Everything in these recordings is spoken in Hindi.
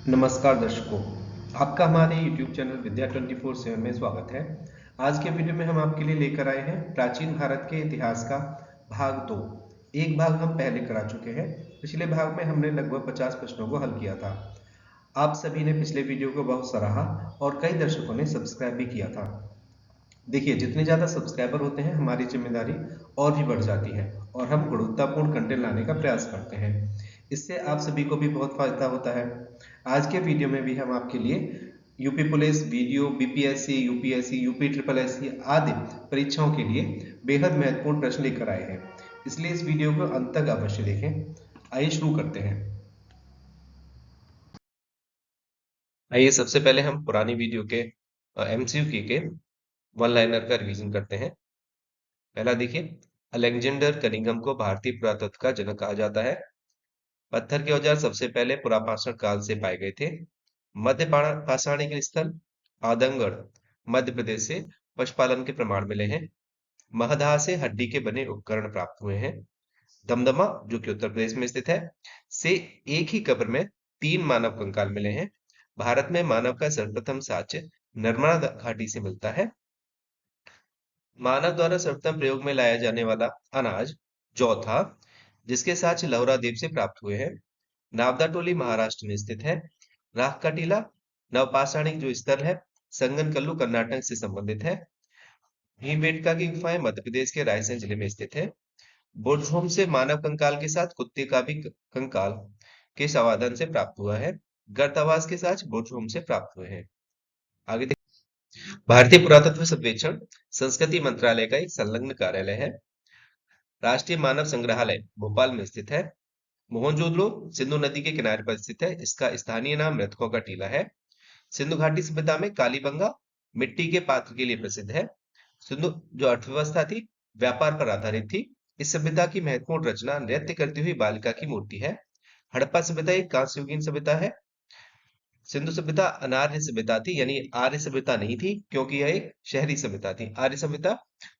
नमस्कार दर्शकों, आपका हमारे YouTube चैनल विद्या 24/7 में स्वागत है। आज के वीडियो में हम आपके लिए लेकर आए हैं प्राचीन भारत के इतिहास का भाग 2। एक भाग हम पहले करा चुके हैं। पिछले भाग में हमने लगभग 50 प्रश्नों को हल किया था। आप सभी ने पिछले वीडियो को बहुत सराहा और कई दर्शकों ने सब्सक्राइब भी किया था। देखिए, जितने ज़्यादा सब्सक्राइबर होते हैं हमारी जिम्मेदारी और भी बढ़ जाती है और हम गुणवत्तापूर्ण कंटेंट लाने का प्रयास करते हैं। इससे आप सभी को भी बहुत फायदा होता है। आज के वीडियो में भी हम आपके लिए UP police, video, BPSC, UPSC, UP triple SC आदि परीक्षाओं के लिए बेहद महत्वपूर्ण प्रश्न लेकर आए हैं। इसलिए इस वीडियो को अंत तक अवश्य देखें। आइए शुरू करते हैं। आइए सबसे पहले हम पुरानी वीडियो के एमसीक्यू के वन लाइनर का रिवीजन करते हैं। पहला देखिए, अलेक्जेंडर कनिंघम को भारतीय पुरातत्व का जनक कहा जाता है। पत्थर के औजार सबसे पहले पुरापाषाण काल से पाए गए थे। मध्य पाषाणिक स्थल आदमगढ़ मध्य प्रदेश से पशुपालन के प्रमाण मिले हैं। महदाह से हड्डी के बने उपकरण प्राप्त हुए हैं। दमदमा जो कि उत्तर प्रदेश में स्थित है से एक ही कब्र में 3 मानव कंकाल मिले हैं। भारत में मानव का सर्वप्रथम साक्ष्य नर्मदा घाटी से मिलता है। मानव द्वारा सर्वप्रथम प्रयोग में लाया जाने वाला अनाज जौ था, जिसके साक्ष्य लौरा द्वीप से प्राप्त हुए हैं। नावदा टोली महाराष्ट्र में स्थित है। राख का टीला नवपाषाणिक जो स्थल है संगनकल्लू कर्नाटक से संबंधित है। भीमबेटका की गुफाएं मध्य प्रदेश के रायसेन जिले में स्थित है। बुर्जहोम से मानव कंकाल के साथ कुत्ते का भी कंकाल के संवादन से प्राप्त हुआ है। गर्तावास के साथ बुर्जहोम से प्राप्त हुए हैं। आगे भारतीय पुरातत्व सर्वेक्षण संस्कृति मंत्रालय का एक संलग्न कार्यालय है। राष्ट्रीय मानव संग्रहालय भोपाल में स्थित है। मोहनजोदड़ो सिंधु नदी के किनारे पर स्थित है। इसका स्थानीय नाम मृतकों का टीला है। सिंधु घाटी सभ्यता में कालीबंगा मिट्टी के पात्र के लिए प्रसिद्ध है। सिंधु जो अर्थव्यवस्था थी व्यापार पर आधारित थी। इस सभ्यता की महत्वपूर्ण रचना नृत्य करती हुई बालिका की मूर्ति है। हड़प्पा सभ्यता एक कांस्ययुगीन सभ्यता है। सिंधु सभ्यता अनार्य सभ्यता थी, यानी आर्य सभ्यता नहीं थी, क्योंकि यह एक शहरी सभ्यता थी। आर्य सभ्यता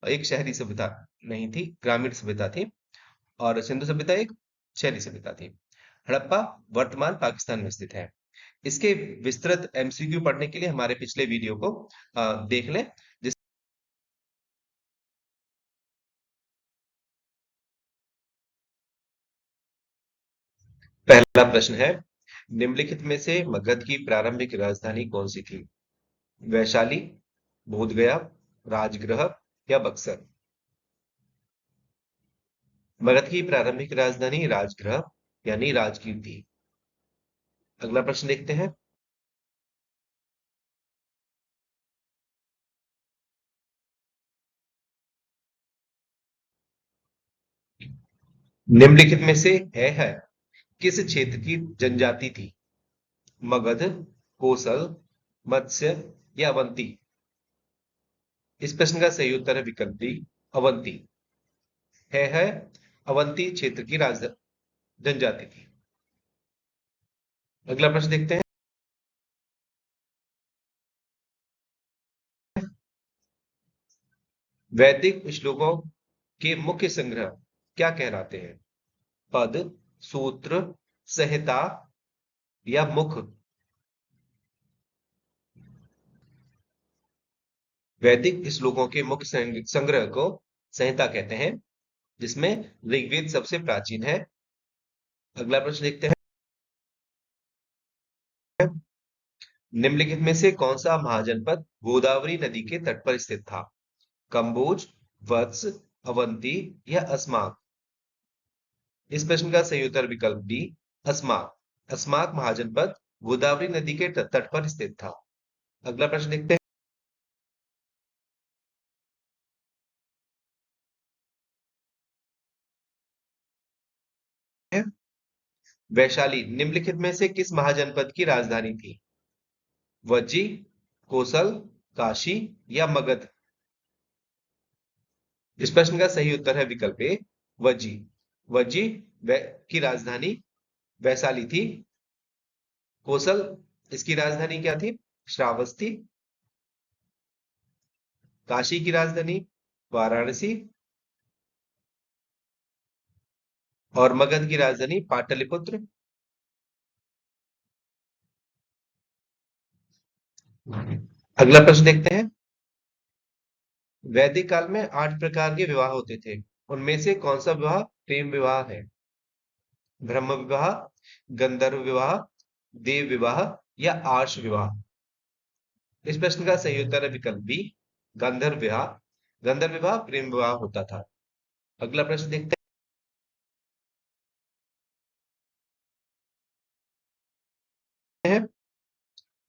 एक शहरी सभ्यता नहीं थी, ग्रामीण सभ्यता थी। और सिंधु सभ्यता एक शहरी सभ्यता थी। हड़प्पा वर्तमान पाकिस्तान में स्थित है। इसके विस्तृत एमसीक्यू पढ़ने के लिए हमारे पिछले वीडियो को देख लें। जिस पहला प्रश्न है, निम्नलिखित में से मगध की प्रारंभिक राजधानी कौन सी थी? वैशाली, बोधगया, राजगृह या बक्सर? मगध की प्रारंभिक राजधानी राजगृह यानी राजगीर थी। अगला प्रश्न देखते हैं। निम्नलिखित में से है किस क्षेत्र की जनजाति थी? मगध, कोसल, मत्स्य या अवंती? इस प्रश्न का सही उत्तर है विकल्प डी, अवंती। है अवंती क्षेत्र की जनजाति थी। अगला प्रश्न देखते हैं। वैदिक श्लोकों के मुख्य संग्रह क्या कहलाते हैं? पद, सूत्र, संहिता या मुख? वैदिक श्लोकों के मुख्य संग्रह को संहिता कहते हैं, जिसमें ऋग्वेद सबसे प्राचीन है। अगला प्रश्न देखते हैं। निम्नलिखित में से कौन सा महाजनपद गोदावरी नदी के तट पर स्थित था? कंबोज, वत्स, अवंती या अस्माक? इस प्रश्न का सही उत्तर विकल्प डी, अस्माक। अस्माक महाजनपद गोदावरी नदी के तट पर स्थित था। अगला प्रश्न देखते हैं। वैशाली निम्नलिखित में से किस महाजनपद की राजधानी थी? वज्जी, कोसल, काशी या मगध? इस प्रश्न का सही उत्तर है विकल्प ए, वज्जी। वज्जी की राजधानी वैशाली थी। कोसल इसकी राजधानी क्या थी? श्रावस्ती। काशी की राजधानी वाराणसी और मगध की राजधानी पाटलिपुत्र। अगला प्रश्न देखते हैं। वैदिक काल में 8 प्रकार के विवाह होते थे। उनमें से कौन सा विवाह प्रेम विवाह है? ब्रह्म विवाह, गंधर्व विवाह, देव विवाह या आर्ष विवाह? इस प्रश्न का सही उत्तर है विकल्प बी, गंधर्व विवाह। गंधर्व विवाह प्रेम विवाह होता था। अगला प्रश्न देखते हैं।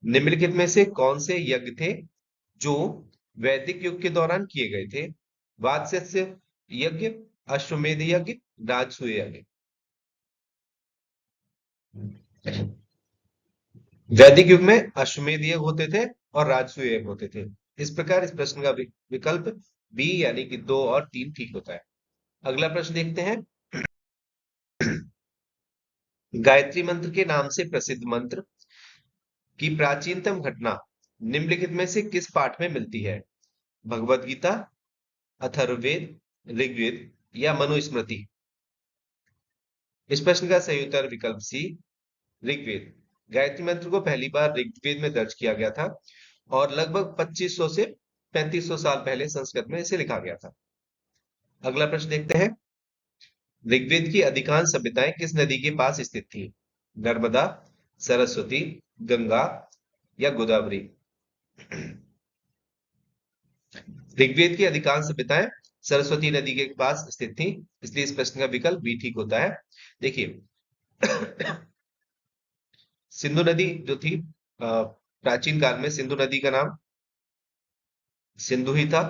निम्नलिखित में से कौन से यज्ञ थे जो वैदिक युग के दौरान किए गए थे? वात्स्य यज्ञ, अश्वमेध यज्ञ, राजसूय यज्ञ। वैदिक युग में अश्वमेध यज्ञ होते थे और राजसूय यज्ञ होते थे। इस प्रकार इस प्रश्न का विकल्प बी यानी कि 2 और 3 ठीक होता है। अगला प्रश्न देखते हैं। गायत्री मंत्र के नाम से प्रसिद्ध मंत्र की प्राचीनतम घटना निम्नलिखित में से किस पाठ में मिलती है? भगवत गीता, अथर्ववेद, ऋग्वेद या मनुस्मृति? इस प्रश्न का सही उत्तर विकल्प सी, ऋग्वेद। गायत्री मंत्र को पहली बार ऋग्वेद में दर्ज किया गया था और लगभग 2500 से 3500 साल पहले संस्कृत में इसे लिखा गया था। अगला प्रश्न देखते हैं। ऋग्वेद की अधिकांश सभ्यताएं किस नदी के पास स्थित थी? नर्मदा, सरस्वती, गंगा या गोदावरी? ऋग्वेद की अधिकांश सभ्यताएं सरस्वती नदी के पास स्थित थी, इसलिए इस प्रश्न का विकल्प बी ठीक होता है। देखिए, सिंधु नदी जो थी, प्राचीन काल में सिंधु नदी का नाम सिंधु ही था।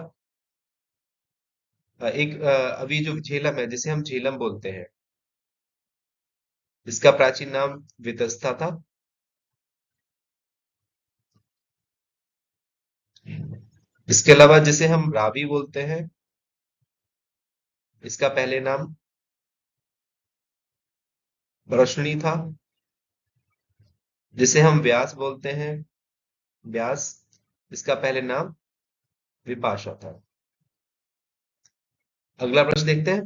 एक अभी जो झेलम है, जिसे हम झेलम बोलते हैं, इसका प्राचीन नाम वितस्ता था। इसके अलावा जिसे हम रावी बोलते हैं, इसका पहले नाम रोशनी था। जिसे हम व्यास बोलते हैं, व्यास, इसका पहले नाम विपाशा था। अगला प्रश्न देखते हैं।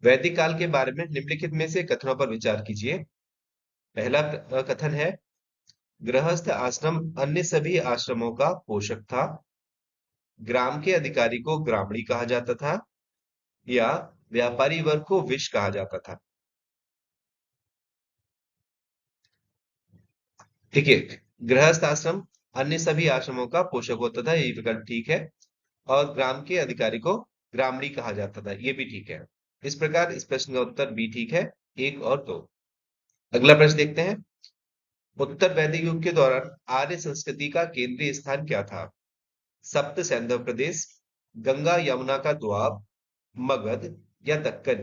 वैदिक काल के बारे में निम्नलिखित में से कथनों पर विचार कीजिए। पहला कथन है, गृहस्थ आश्रम अन्य सभी आश्रमों का पोषक था। ग्राम के अधिकारी को ग्रामणी कहा जाता था या व्यापारी वर्ग को विश कहा जाता था? देखिए, गृहस्थ आश्रम अन्य सभी आश्रमों का पोषक होता था, ये विकल्प ठीक है। और ग्राम के अधिकारी को ग्रामणी कहा जाता था, ये भी ठीक है। इस प्रकार इस प्रश्न का उत्तर बी ठीक है, 1 और 2। अगला प्रश्न देखते हैं। उत्तर वैदिक युग के दौरान आर्य संस्कृति का केंद्रीय स्थान क्या था? सप्त सैंधव प्रदेश, गंगा यमुना का दोआब, मगध या दक्कन?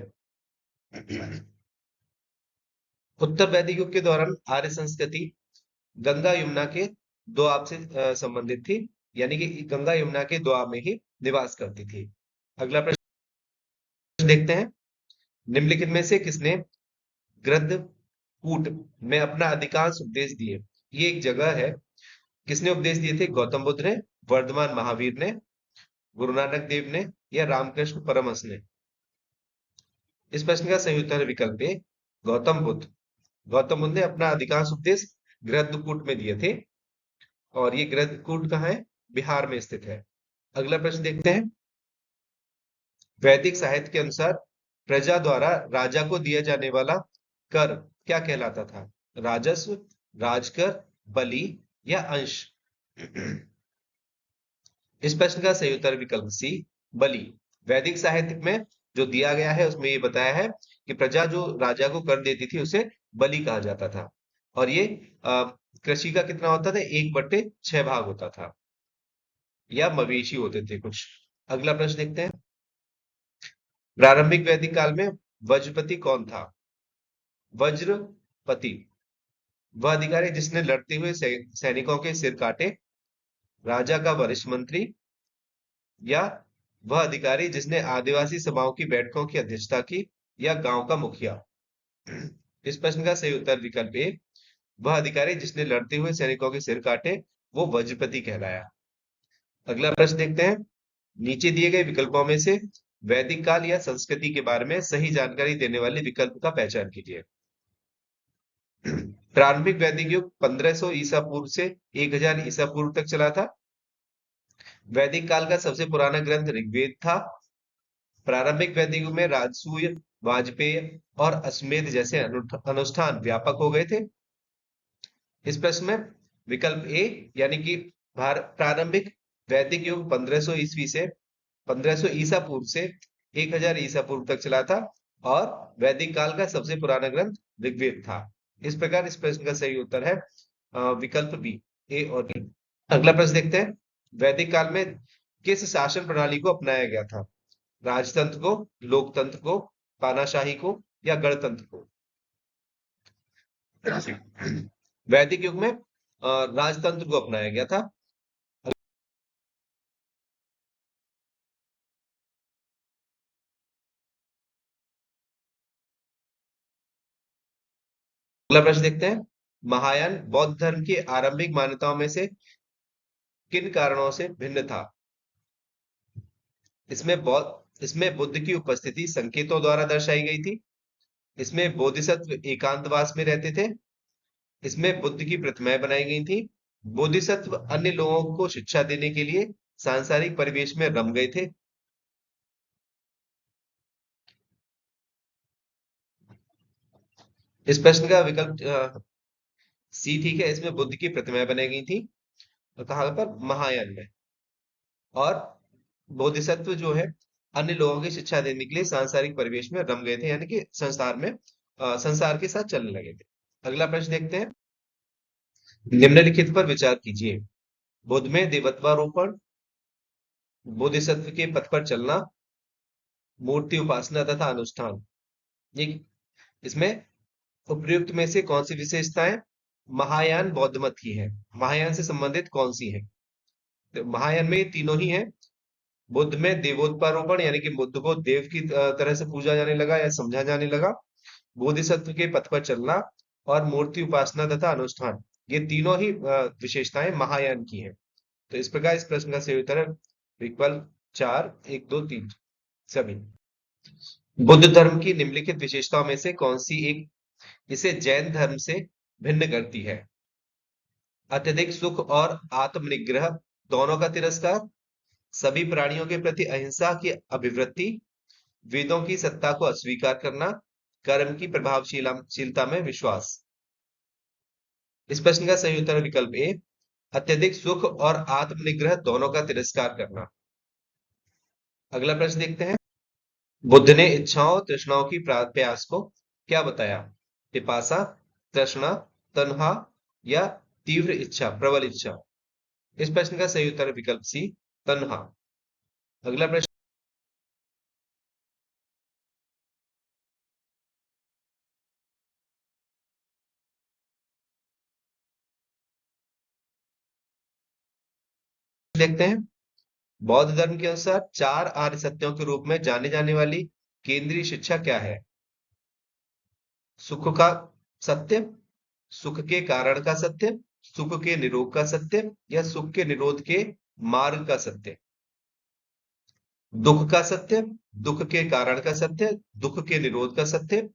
उत्तर वैदिक युग के दौरान आर्य संस्कृति गंगा यमुना के दोआब से संबंधित थी, यानी कि गंगा यमुना के दोआब में ही निवास करती थी। अगला प्रश्न देखते हैं। निम्नलिखित में से किसने गृद्धकूट में अपना अधिकांश उपदेश दिए? ये एक जगह है। किसने उपदेश दिए थे? गौतम बुद्ध ने, वर्धमान महावीर ने, गुरु नानक देव ने या रामकृष्ण परमहंस ने? इस प्रश्न का सही उत्तर है विकल्प ए, गौतम बुद्ध। गौतम बुद्ध ने अपना अधिकांश उपदेश गृद्धकूट में दिए थे और ये गृद्धकूट कहाँ है? बिहार में स्थित है। अगला प्रश्न देखते हैं। वैदिक साहित्य के अनुसार प्रजा द्वारा राजा को दिया जाने वाला कर क्या कहलाता था? राजस्व, राजकर, बलि या अंश? इस प्रश्न का सही उत्तर विकल्प सी, बलि। वैदिक साहित्य में जो दिया गया है उसमें ये बताया है कि प्रजा जो राजा को कर देती थी उसे बलि कहा जाता था। और ये कृषि का कितना होता था? 1/6 भाग होता था, या मवेशी होते थे कुछ। अगला प्रश्न देखते हैं। प्रारंभिक वैदिक काल में वज्रपति कौन था? वज्रपति वह अधिकारी जिसने लड़ते हुए सैनिकों के सिर काटे, राजा का वरिष्ठ मंत्री, या वह अधिकारी जिसने आदिवासी सभाओं की बैठकों की अध्यक्षता की, या गांव का मुखिया? इस प्रश्न का सही उत्तर विकल्प ए, वह अधिकारी जिसने लड़ते हुए सैनिकों के सिर काटे, वो वज्रपति कहलाया। अगला प्रश्न देखते हैं। नीचे दिए गए विकल्पों में से वैदिक काल या संस्कृति के बारे में सही जानकारी देने वाले विकल्प का पहचान कीजिए। प्रारंभिक वैदिक युग 1500 ईसा पूर्व से 1000 ईसा पूर्व तक चला था। वैदिक काल का सबसे पुराना ग्रंथ ऋग्वेद था। प्रारंभिक वैदिक युग में राजसूय, वाजपेय और अश्वमेध जैसे अनुष्ठान व्यापक हो गए थे। इस प्रश्न में विकल्प ए यानी कि प्रारंभिक वैदिक युग 1500 ईस्वी से 1500 ईसा पूर्व से 1000 ईसा पूर्व तक चला था और वैदिक काल का सबसे पुराना ग्रंथ ऋग्वेद था। इस प्रकार इस प्रश्न का सही उत्तर है विकल्प बी, ए और बी। अगला प्रश्न देखते हैं। वैदिक काल में किस शासन प्रणाली को अपनाया गया था? राजतंत्र को, लोकतंत्र को, तानाशाही को या गणतंत्र को? वैदिक युग में राजतंत्र को अपनाया गया था। अगला प्रश्न देखते हैं। महायान बौद्ध धर्म की आरंभिक मान्यताओं में से किन कारणों से भिन्न था? इसमें बुद्ध की उपस्थिति संकेतों द्वारा दर्शाई गई थी। इसमें बोधिसत्व एकांतवास में रहते थे। इसमें बुद्ध की प्रतिमाएं बनाई गई थी। बोधिसत्व अन्य लोगों को शिक्षा देने के लिए सांसारिक परिवेश में रम गए थे। इस प्रश्न का विकल्प सी ठीक है। इसमें बुद्ध की प्रतिमाएं बनाई गई थी। कहाँ पर? महायान में। और बोधिसत्व जो है अन्य लोगों की शिक्षा देने के लिए सांसारिक परिवेश में रम गए थे, यानी कि संसार के साथ चलने लगे थे। अगला प्रश्न देखते हैं। निम्नलिखित पर विचार कीजिए। बुद्ध में देवत्वारोपण, बोधिसत्व के पथ पर चलना, मूर्ति उपासना तथा अनुष्ठान। ये इसमें उपयुक्त में से कौन सी विशेषताएं महायान बौद्ध मत की है? महायान से संबंधित कौन सी है? तो महायान में ये तीनों ही है। बुद्ध में देवोत्पारोपण यानी कि बुद्ध को देव की तरह से पूजा जाने लगा या समझा जाने लगा। बोधिसत्व के पथ पर चलना और मूर्ति उपासना तथा अनुष्ठान, ये तीनों ही विशेषताएं महायान की हैं। तो इस प्रकार इस प्रश्न का सही उत्तर है विकल्प 4, 1, 2, 3 सभी। बुद्ध धर्म की निम्नलिखित विशेषताओं में से कौन सी एक इसे जैन धर्म से भिन्न करती है? अत्यधिक सुख और आत्मनिग्रह दोनों का तिरस्कार, सभी प्राणियों के प्रति अहिंसा की अभिवृत्ति, वेदों की सत्ता को अस्वीकार करना, कर्म की प्रभावशीलता में विश्वास। इस प्रश्न का सही उत्तर है विकल्प ए, अत्यधिक सुख और आत्मनिग्रह दोनों का तिरस्कार करना। अगला प्रश्न देखते हैं। बुद्ध ने इच्छाओं तृष्णाओं की प्यास को क्या बताया? पिपासा, तृष्णा, तन्हा या तीव्र इच्छा, प्रबल इच्छा। इस प्रश्न का सही उत्तर है विकल्प सी, तन्हा। अगला प्रश्न देखते हैं। बौद्ध धर्म के अनुसार 4 आर्य सत्यों के रूप में जाने जाने वाली केंद्रीय शिक्षा क्या है? सुख का सत्य, सुख के कारण का सत्य, सुख के निरोध का सत्य या सुख के निरोध के मार्ग का सत्य। दुख का सत्य, दुख के कारण का सत्य, दुख के निरोध का सत्य,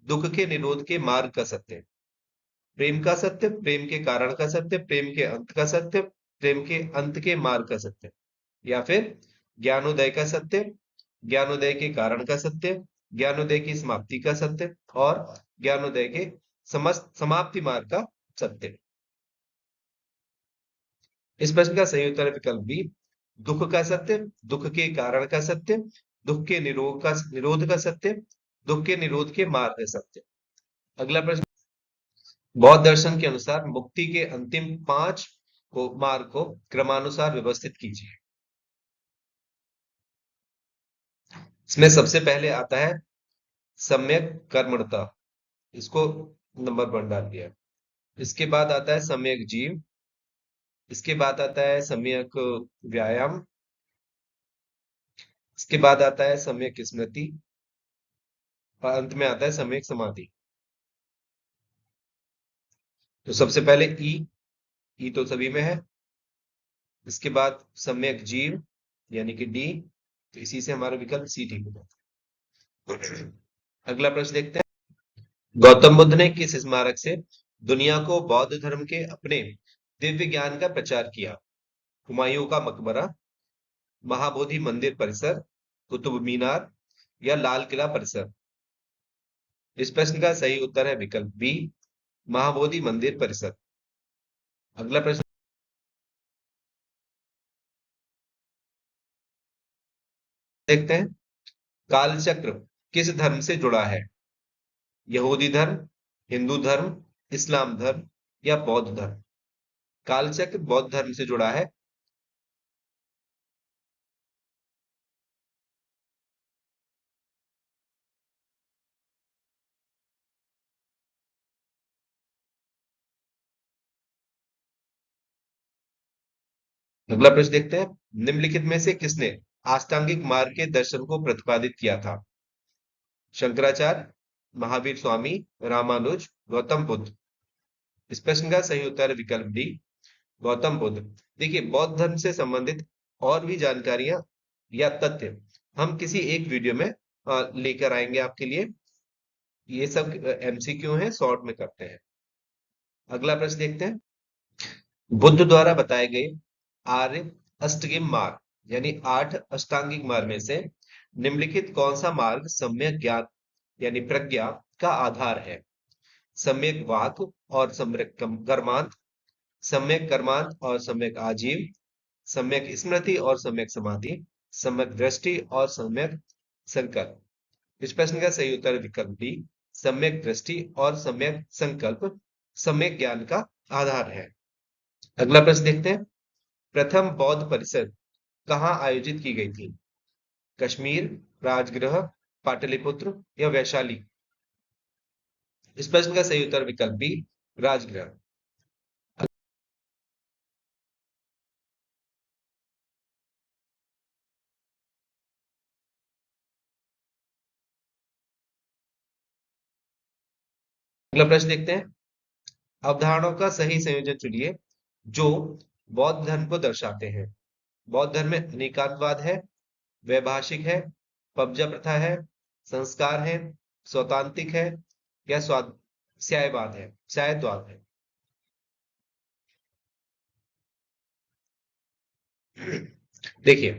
दुख के निरोध के मार्ग का सत्य। प्रेम का सत्य, प्रेम के कारण का सत्य, प्रेम के अंत का सत्य, प्रेम के अंत के मार्ग का सत्य। या फिर ज्ञानोदय का सत्य, ज्ञानोदय के कारण का सत्य, ज्ञानोदय की समाप्ति का सत्य और ज्ञानोदय के समस्त समाप्ति मार्ग का सत्य। इस प्रश्न का सही उत्तर है विकल्प बी, दुख का सत्य, दुख के कारण का सत्य, दुख के निरोध का सत्य, दुख के निरोध के मार्ग का सत्य। अगला प्रश्न। बौद्ध दर्शन के अनुसार मुक्ति के अंतिम 5 मार्ग को क्रमानुसार व्यवस्थित कीजिए। इसमें सबसे पहले आता है सम्यक कर्मणता, इसको नंबर 1 डाल दिया। इसके बाद आता है सम्यक जीव, इसके बाद आता है सम्यक व्यायाम, इसके बाद आता है सम्यक स्मृति और अंत में आता है सम्यक समाधि। तो सबसे पहले ई तो सभी में है। इसके बाद सम्यक जीव यानी कि डी, तो इसी से हमारा विकल्प सी ठीक हो जाता है। अगला प्रश्न देखते हैं। गौतम बुद्ध ने किस स्मारक से दुनिया को बौद्ध धर्म के अपने दिव्य ज्ञान का प्रचार किया? हुमायूं का मकबरा, महाबोधि मंदिर परिसर, कुतुब मीनार या लाल किला परिसर? इस प्रश्न का सही उत्तर है विकल्प बी, महाबोधि मंदिर परिसर। अगला प्रश्न देखते हैं। कालचक्र किस धर्म से जुड़ा है? यहूदी धर्म, हिंदू धर्म, इस्लाम धर्म या बौद्ध धर्म? कालचक्र बौद्ध धर्म से जुड़ा है। अगला प्रश्न देखते हैं। निम्नलिखित में से किसने अष्टांगिक मार्ग के दर्शन को प्रतिपादित किया था? शंकराचार्य, महावीर स्वामी, रामानुज, गौतम बुद्ध? इस प्रश्न का सही उत्तर है विकल्प डी, गौतम बुद्ध। देखिए, बौद्ध धर्म से संबंधित और भी जानकारियां या तथ्य हम किसी एक वीडियो में लेकर आएंगे आपके लिए। ये सब एमसीक्यू है, शॉर्ट में करते हैं। अगला प्रश्न देखते हैं। बुद्ध द्वारा बताए गए आर्य अष्टगिम मार्ग यानी 8 अष्टांगिक मार्ग में से निम्नलिखित कौन सा मार्ग सम्यक ज्ञान यानी प्रज्ञा का आधार है? सम्यक वाक और सम्यक कर्मांत, सम्यक कर्मांत और सम्यक आजीव, सम्यक स्मृति और सम्यक समाधि, सम्यक दृष्टि और सम्यक संकल्प? इस प्रश्न का सही उत्तर विकल्प डी, सम्यक दृष्टि और सम्यक संकल्प सम्यक ज्ञान का आधार है। अगला प्रश्न देखते हैं। प्रथम बौद्ध परिषद कहाँ आयोजित की गई थी? कश्मीर, राजगृह, पाटलिपुत्र या वैशाली? इस प्रश्न का सही उत्तर विकल्प बी, राजगृह। अगला प्रश्न देखते हैं। अवधारणाओं का सही संयोजन चुनिए जो बौद्ध धर्म को दर्शाते हैं। बौद्ध धर्म में अनेकांतवाद है, वैभाषिक है, पबजा प्रथा है, संस्कार है, स्वतांत्रिक है या स्वाद स्यायवाद है, स्यायतवाद है? देखिए,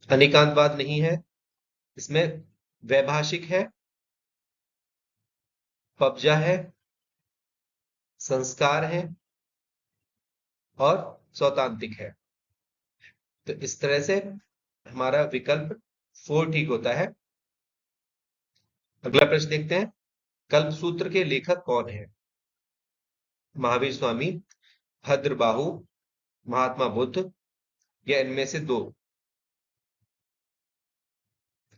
अनेकांतवाद नहीं है, इसमें वैभाषिक है, पबजा है, संस्कार है और स्वतांत्रिक है। तो इस तरह से हमारा विकल्प 4 ठीक होता है। अगला प्रश्न देखते हैं। कल्पसूत्र के लेखक कौन है? महावीर स्वामी, भद्रबाहु, महात्मा बुद्ध या इनमें से दो?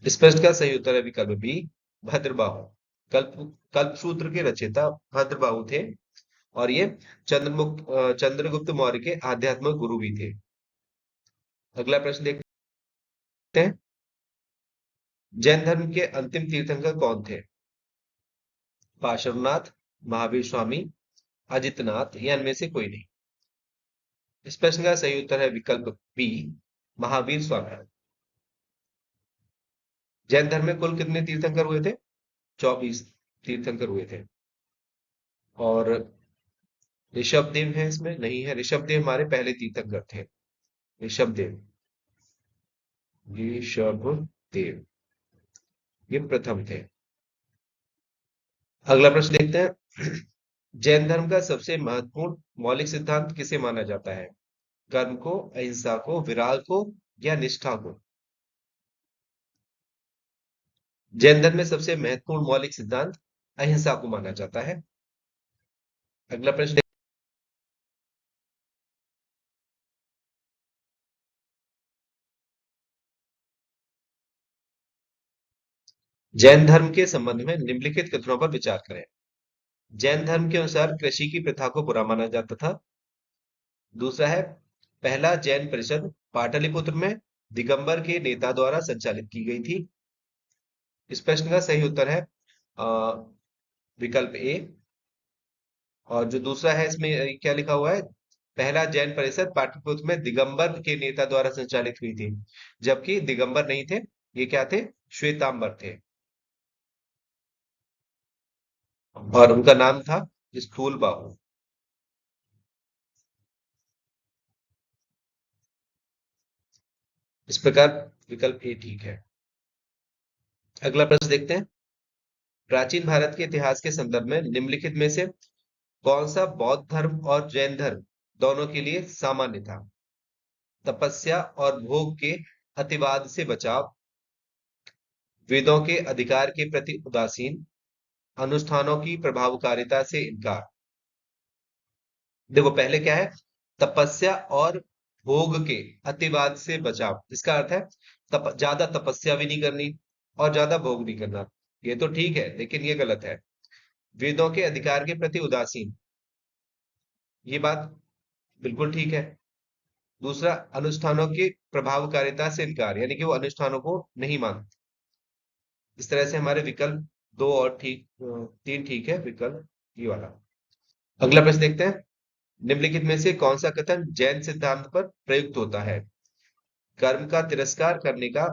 इस प्रश्न का सही उत्तर है विकल्प बी, भद्रबाहु। कल्प कल्पसूत्र के रचयिता भद्रबाहु थे और ये चंद्रगुप्त मौर्य के आध्यात्मिक गुरु भी थे। अगला प्रश्न देखते हैं। जैन धर्म के अंतिम तीर्थंकर कौन थे? पार्श्वनाथ, महावीर स्वामी, अजितनाथ या इनमें से कोई नहीं? इस प्रश्न का सही उत्तर है विकल्प बी, महावीर स्वामी। जैन धर्म में कुल कितने तीर्थंकर हुए थे? 24 तीर्थंकर हुए थे। और ऋषभदेव है इसमें? नहीं है, ऋषभदेव हमारे पहले तीर्थंकर थे। ऋषभदेव, ऋषभदेव ये प्रथम थे। अगला प्रश्न देखते हैं। जैन धर्म का सबसे महत्वपूर्ण मौलिक सिद्धांत किसे माना जाता है? कर्म को, अहिंसा को, विराग को या निष्ठा को? जैन धर्म में सबसे महत्वपूर्ण मौलिक सिद्धांत अहिंसा को माना जाता है। अगला प्रश्न। जैन धर्म के संबंध में निम्नलिखित कथनों पर विचार करें। जैन धर्म के अनुसार कृषि की प्रथा को बुरा माना जाता था। दूसरा है, पहला जैन परिषद पाटलिपुत्र में दिगंबर के नेता द्वारा संचालित की गई थी। इस प्रश्न का सही उत्तर है विकल्प ए। और जो दूसरा है इसमें क्या लिखा हुआ है? पहला जैन परिषद पाटलिपुत्र में दिगंबर के नेता द्वारा संचालित हुई थी, जबकि दिगंबर नहीं थे, ये क्या थे? श्वेतांबर थे। और उनका नाम था स्थूल बाहु। इस प्रकार विकल्प ए ठीक है। अगला प्रश्न देखते हैं। प्राचीन भारत के इतिहास के संदर्भ में निम्नलिखित में से कौन सा बौद्ध धर्म और जैन धर्म दोनों के लिए सामान्य था? तपस्या और भोग के अतिवाद से बचाव, वेदों के अधिकार के प्रति उदासीन, अनुष्ठानों की प्रभावकारिता से इनकार। देखो पहले क्या है, तपस्या और भोग के अतिवाद से बचाव। इसका अर्थ है ज्यादा तपस्या भी नहीं करनी और ज्यादा भोग नहीं करना। ये तो ठीक है, लेकिन ये गलत है। वेदों के अधिकार के प्रति उदासीन, ये बात बिल्कुल ठीक है। दूसरा, अनुष्ठानों की प्रभावकारिता से इनकार, यानी कि वो अनुष्ठानों को नहीं मानते। इस तरह से हमारे विकल्प दो और ठीक, तीन ठीक है, विकल्प ये वाला। अगला प्रश्न देखते हैं। निम्नलिखित में से कौन सा कथन जैन सिद्धांत पर प्रयुक्त होता है? कर्म का तिरस्कार करने का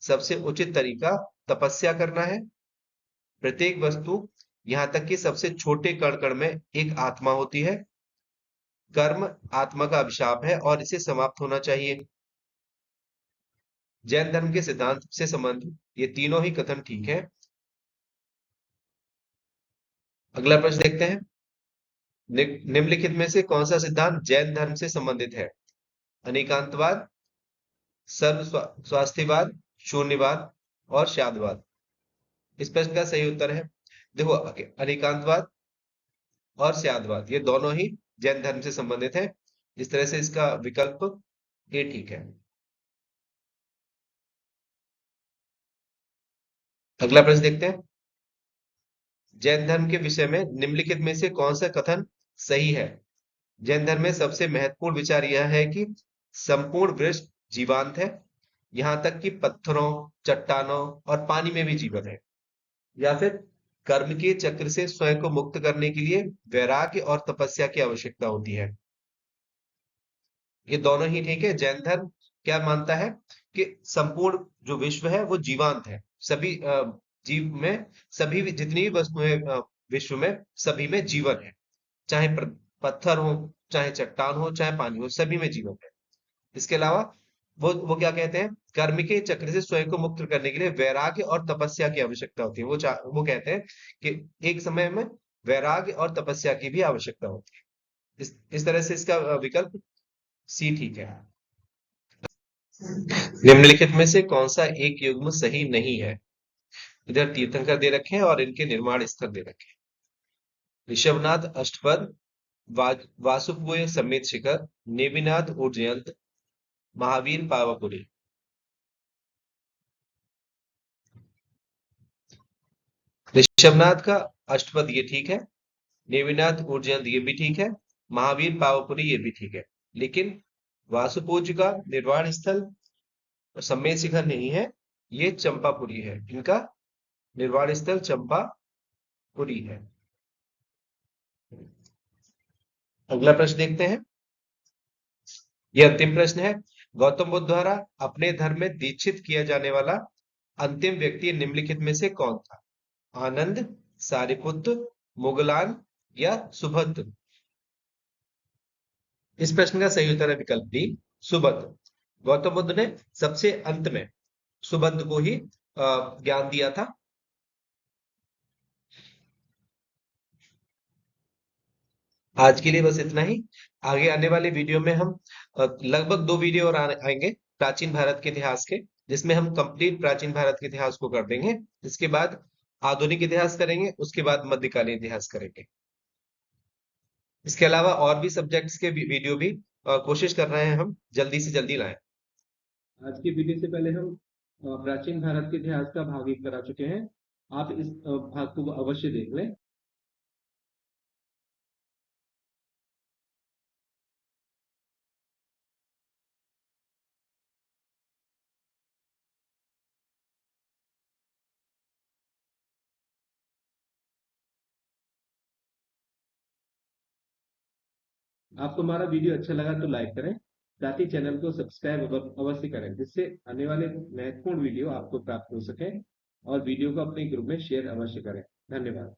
सबसे उचित तरीका तपस्या करना है। प्रत्येक वस्तु, यहां तक कि सबसे छोटे कण कण में एक आत्मा होती है। कर्म आत्मा का अभिशाप है और इसे समाप्त होना चाहिए। जैन धर्म के सिद्धांत से संबंधित ये तीनों ही कथन ठीक है। अगला प्रश्न देखते हैं। निम्नलिखित में से कौन सा सिद्धांत जैन धर्म से संबंधित है? अनेकांतवाद, सर्व स्वास्थ्यवाद, शून्यवाद और शादवाद। इस प्रश्न का सही उत्तर है, देखो, अनेकांतवाद और स्यादवाद ये दोनों ही जैन धर्म से संबंधित है। इस तरह से इसका विकल्प ए ठीक है। अगला प्रश्न देखते हैं। जैन धर्म के विषय में निम्नलिखित में से कौन सा कथन सही है? जैन धर्म में सबसे महत्वपूर्ण विचार यह है कि संपूर्ण वृक्ष जीवांत है, यहां तक कि पत्थरों, चट्टानों और पानी में भी जीवन है। या फिर कर्म के चक्र से स्वयं को मुक्त करने के लिए वैराग्य और तपस्या की आवश्यकता होती है। ये दोनों ही ठीक है। जैन धर्म क्या मानता है कि संपूर्ण जो विश्व है वो जीवांत है। सभी जीव में, जितनी भी वस्तुएं विश्व में, सभी में जीवन है। चाहे पत्थर हो, चाहे चट्टान हो, चाहे पानी हो, सभी में जीवन है। इसके अलावा वो क्या कहते हैं, कर्म के चक्र से स्वयं को मुक्त करने के लिए वैराग्य और तपस्या की आवश्यकता होती है। वो कहते हैं कि एक समय में वैराग्य और तपस्या की भी आवश्यकता होती है। इस तरह से इसका विकल्प सी ठीक है। निम्नलिखित में से कौन सा एक युग्म सही नहीं है? इधर तीर्थंकर दे रखे हैं और इनके निर्माण स्थल दे रखे हैं। ऋषभनाथ अष्टपद, वासुपुय समेत शिखर, नेमिनाथ उज्जयंत, महावीर पावापुरी। ऋषभनाथ का अष्टपद ये ठीक है, नेमिनाथ उज्जयंत ये भी ठीक है, महावीर पावापुरी ये भी ठीक है। लेकिन वासुपूज्य का निर्वाण स्थल समेत शिखर नहीं है, ये चंपापुरी है। इनका निर्वाण स्थल चंपापुरी है। अगला प्रश्न देखते हैं। यह अंतिम प्रश्न है। गौतम बुद्ध द्वारा अपने धर्म में दीक्षित किया जाने वाला अंतिम व्यक्ति निम्नलिखित में से कौन था? आनंद, सारिपुत्र, मुगलान या सुभद्र। इस प्रश्न का सही उत्तर है विकल्प डी, सुभद्र। गौतम बुद्ध ने सबसे अंत में सुभद्र को ही ज्ञान दिया था। आज के लिए बस इतना ही। आगे आने वाले वीडियो में हम लगभग दो वीडियो और आएंगे प्राचीन भारत के इतिहास के, जिसमें हम कंप्लीट प्राचीन भारत के इतिहास को कर देंगे। इसके बाद आधुनिक इतिहास करेंगे, उसके बाद मध्यकालीन इतिहास करेंगे। इसके अलावा और भी सब्जेक्ट्स के वीडियो भी कोशिश कर रहे हैं हम जल्दी से जल्दी लाएं। आज की वीडियो से पहले हम प्राचीन भारत के इतिहास का भाग एक करा चुके हैं। आप इस भाग को अवश्य देख लें। आपको हमारा वीडियो अच्छा लगा तो लाइक करें, साथ ही चैनल को सब्सक्राइब अवश्य करें, जिससे आने वाले महत्वपूर्ण वीडियो आपको प्राप्त हो सके। और वीडियो को अपने ग्रुप में शेयर अवश्य करें। धन्यवाद।